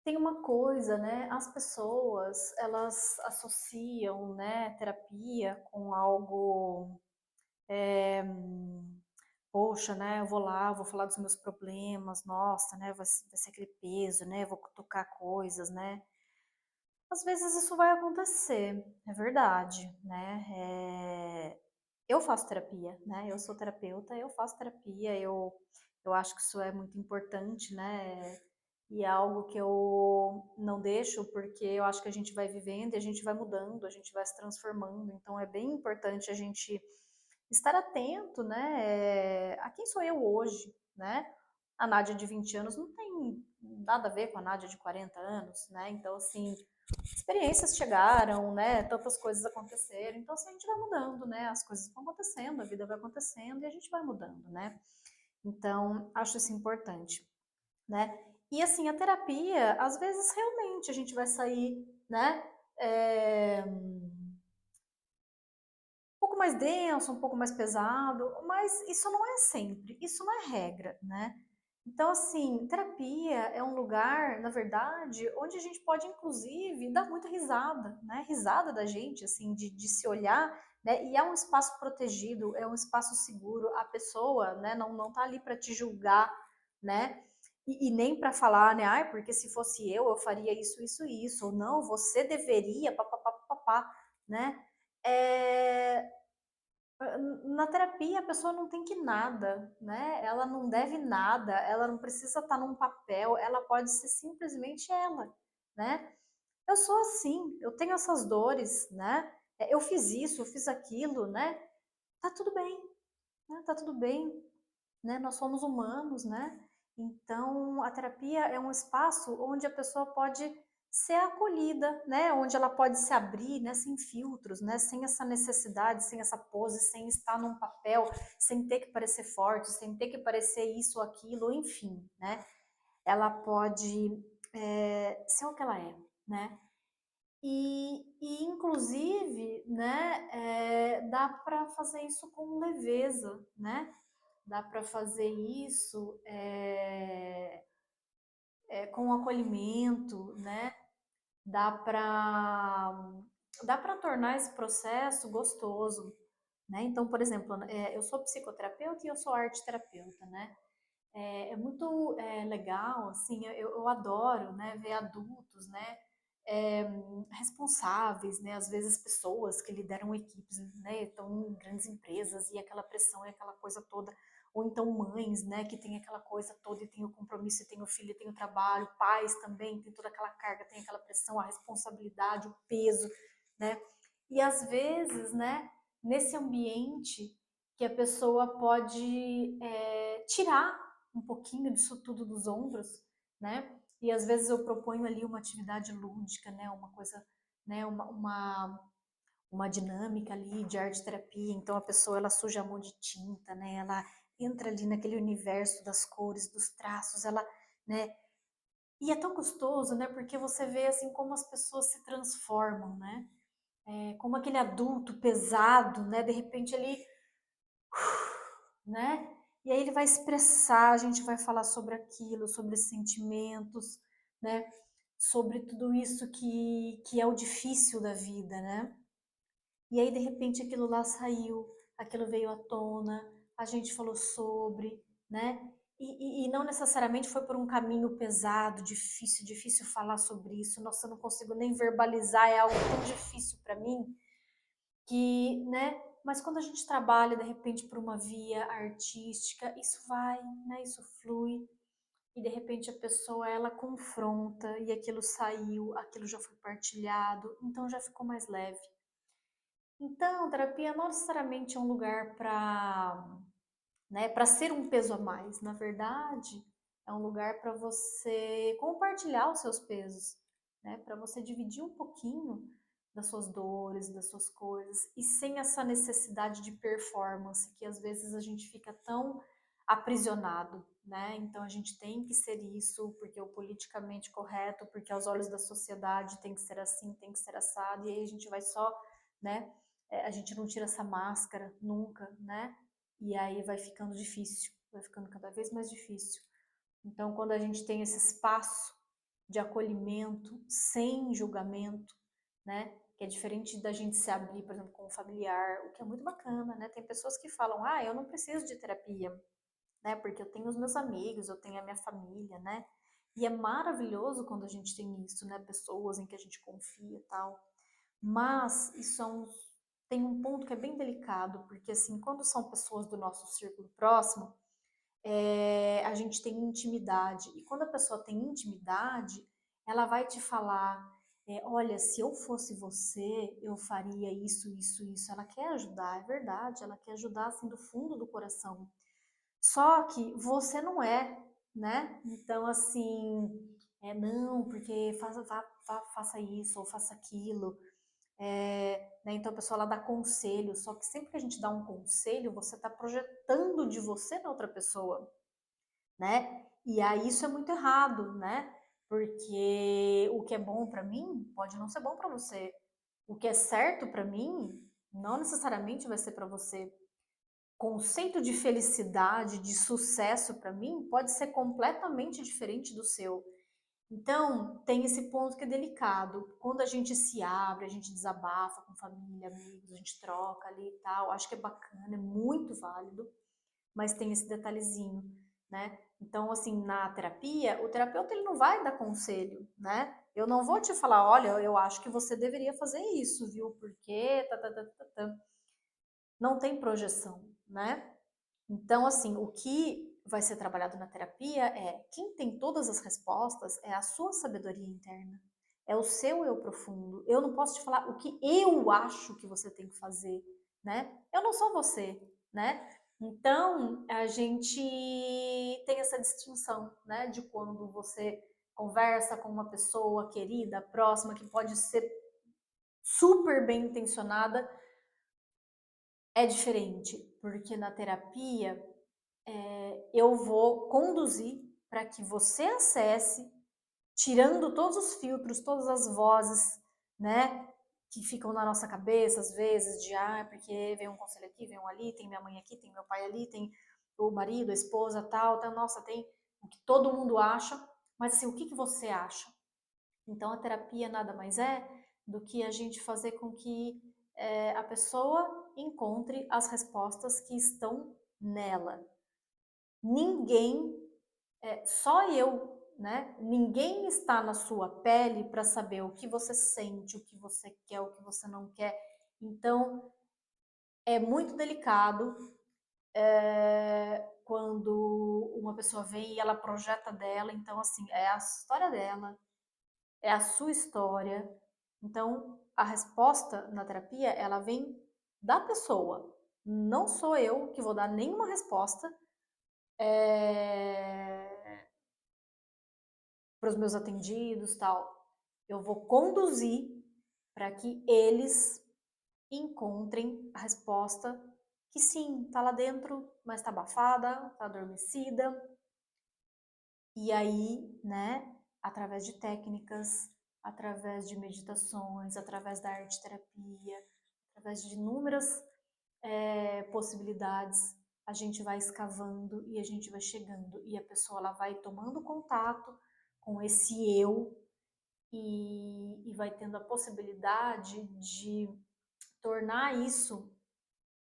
Tem uma coisa, né, as pessoas, elas associam, né, terapia com algo, eh, poxa, né, eu vou lá, vou falar dos meus problemas, nossa, né, vai ser aquele peso, né, vou cutucar coisas, né. Às vezes isso vai acontecer, é verdade, né, eu faço terapia, né, eu sou terapeuta, eu faço terapia, eu acho que isso é muito importante, né, e é algo que eu não deixo, porque eu acho que a gente vai vivendo e a gente vai mudando, a gente vai se transformando, então é bem importante a gente estar atento, né, a quem sou eu hoje, né. A Nádia de 20 anos não tem nada a ver com a Nádia de 40 anos, né, então assim, experiências chegaram, né, tantas coisas aconteceram, então assim, a gente vai mudando, né, as coisas vão acontecendo, a vida vai acontecendo e a gente vai mudando, né. Então, acho isso importante, né. E assim, a terapia, às vezes realmente a gente vai sair, né, um pouco mais denso, um pouco mais pesado, mas isso não é sempre, isso não é regra, né. Então, assim, terapia é um lugar, na verdade, onde a gente pode inclusive dar muita risada, né, risada da gente, assim, de se olhar, né, e é um espaço protegido, é um espaço seguro, a pessoa, né, não tá ali para te julgar, né, e nem para falar, né, "Ai, porque se fosse eu faria isso, isso e isso", ou "Não, você deveria pá-pá-pá-pá-pá", né. Eh, Na terapia a pessoa não tem que nada, né, ela não deve nada, ela não precisa estar num papel, ela pode ser simplesmente ela, né. Eu sou assim, eu tenho essas dores, né, eu fiz isso, eu fiz aquilo, né, tá tudo bem, né, tá tudo bem, né, nós somos humanos, né. Então a terapia é um espaço onde a pessoa pode ser acolhida, né, onde ela pode se abrir, né, sem filtros, né, sem essa necessidade, sem essa pose, sem estar num papel, sem ter que parecer forte, sem ter que parecer isso ou aquilo, enfim, né. Ela pode, ser o que ela é, né. E inclusive, né, dá para fazer isso com leveza, né. Dá para fazer isso, com acolhimento, né, dá para tornar esse processo gostoso, né. Então, por exemplo, eu sou psicoterapeuta e eu sou arteterapeuta, né. É muito, legal, assim, eu adoro, né, ver adultos, né, responsáveis, né, às vezes pessoas que lideram equipes, né, estão em grandes empresas e aquela pressão e aquela coisa toda, ou então mães, né, que tem aquela coisa toda e tem o compromisso, e tem o filho, e tem o trabalho, pais também, tem toda aquela carga, tem aquela pressão, a responsabilidade, o peso, né, e às vezes, né, nesse ambiente que a pessoa pode, tirar um pouquinho disso tudo dos ombros, né? E às vezes eu proponho ali uma atividade lúdica, né? Uma coisa, né? Uma dinâmica ali de arte terapia. Então a pessoa ela suja a mão de tinta, né? Ela entra ali naquele universo das cores, dos traços, ela, né? E é tão gostoso, né? Porque você vê assim como as pessoas se transformam, né? Como aquele adulto pesado, né? De repente ele, né? E aí ele vai expressar, a gente vai falar sobre aquilo, sobre sentimentos, né? Sobre tudo isso que é o difícil da vida, né? E aí de repente aquilo lá saiu, aquilo veio à tona, a gente falou sobre, né? E não necessariamente foi por um caminho pesado, difícil, difícil falar sobre isso. Nossa, eu não consigo nem verbalizar, é algo tão difícil para mim que, né, mas quando a gente trabalha de repente por uma via artística, isso vai, né, isso flui, e de repente a pessoa ela confronta e aquilo saiu, aquilo já foi partilhado, então já ficou mais leve. Então, terapia não necessariamente é um lugar para, né, para ser um peso a mais, na verdade, é um lugar para você compartilhar os seus pesos, né, para você dividir um pouquinho das suas dores, das suas coisas, e sem essa necessidade de performance, que às vezes a gente fica tão aprisionado, né? Então a gente tem que ser isso, porque é o politicamente correto, porque aos olhos da sociedade tem que ser assim, tem que ser assado, e aí a gente vai só, né? A gente não tira essa máscara nunca, né? E aí vai ficando difícil, vai ficando cada vez mais difícil. Então, quando a gente tem esse espaço, de acolhimento, sem julgamento, né? Que é diferente da gente se abrir, por exemplo, com um familiar, o que é muito bacana, né? Tem pessoas que falam, ah, eu não preciso de terapia, né? Porque eu tenho os meus amigos, eu tenho a minha família, né? E é maravilhoso quando a gente tem isso, né? Pessoas em que a gente confia e tal. Mas isso tem um ponto que é bem delicado, porque assim, quando são pessoas do nosso círculo próximo, a gente tem intimidade. E quando a pessoa tem intimidade, ela vai te falar, olha, se eu fosse você, eu faria isso, isso, isso. Ela quer ajudar, é verdade, ela quer ajudar assim do fundo do coração. Só que você não é, né? Então, assim, não, porque faça isso ou faça aquilo. Né? Então a pessoa ela dá conselho, só que sempre que a gente dá um conselho, você está projetando de você na outra pessoa, né? E aí isso é muito errado, né? Porque o que é bom para mim pode não ser bom para você. O que é certo para mim não necessariamente vai ser para você. Conceito de felicidade, de sucesso para mim pode ser completamente diferente do seu. Então, tem esse ponto que é delicado. Quando a gente se abre, a gente desabafa com família, amigos, a gente troca ali e tal, acho que é bacana, é muito válido, mas tem esse detalhezinho, né? Então, assim, na terapia, o terapeuta ele não vai dar conselho, né? Eu não vou te falar, olha, eu acho que você deveria fazer isso, viu? Porque não tem projeção, né? Então, assim, o que vai ser trabalhado na terapia é quem tem todas as respostas é a sua sabedoria interna, é o seu eu profundo. Eu não posso te falar o que eu acho que você tem que fazer, né? Eu não sou você, né? Então, a gente tem essa distinção, né, de quando você conversa com uma pessoa querida, próxima, que pode ser super bem intencionada, é diferente, porque na terapia eu vou conduzir para que você acesse, tirando todos os filtros, todas as vozes, né, que ficam na nossa cabeça às vezes, de porque vem um conselho aqui, vem um ali, tem minha mãe aqui, tem meu pai ali, tem o marido, a esposa, tal, tá, nossa, tem o que todo mundo acha, mas assim, o que você acha? Então a terapia nada mais é do que a gente fazer com que a pessoa encontre as respostas que estão nela. Ninguém, só eu, né? Ninguém está na sua pele para saber o que você sente, o que você quer, o que você não quer. Então, é muito delicado quando uma pessoa vem e ela projeta dela. Então, assim, é a história dela, é a sua história. Então, a resposta na terapia, ela vem da pessoa. Não sou eu que vou dar nenhuma resposta. Para os meus atendidos, tal. Eu vou conduzir para que eles encontrem a resposta que sim, tá lá dentro, mas tá abafada, tá adormecida. E aí, né, através de técnicas, através de meditações, através da arte terapia, através de inúmeras possibilidades, a gente vai escavando e a gente vai chegando. E a pessoa ela vai tomando contato com esse eu e vai tendo a possibilidade de tornar isso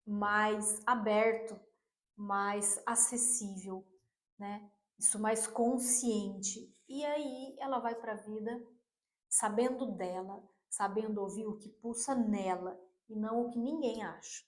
mais aberto, mais acessível, né? Isso mais consciente. E aí ela vai para a vida sabendo dela, sabendo ouvir o que pulsa nela e não o que ninguém acha.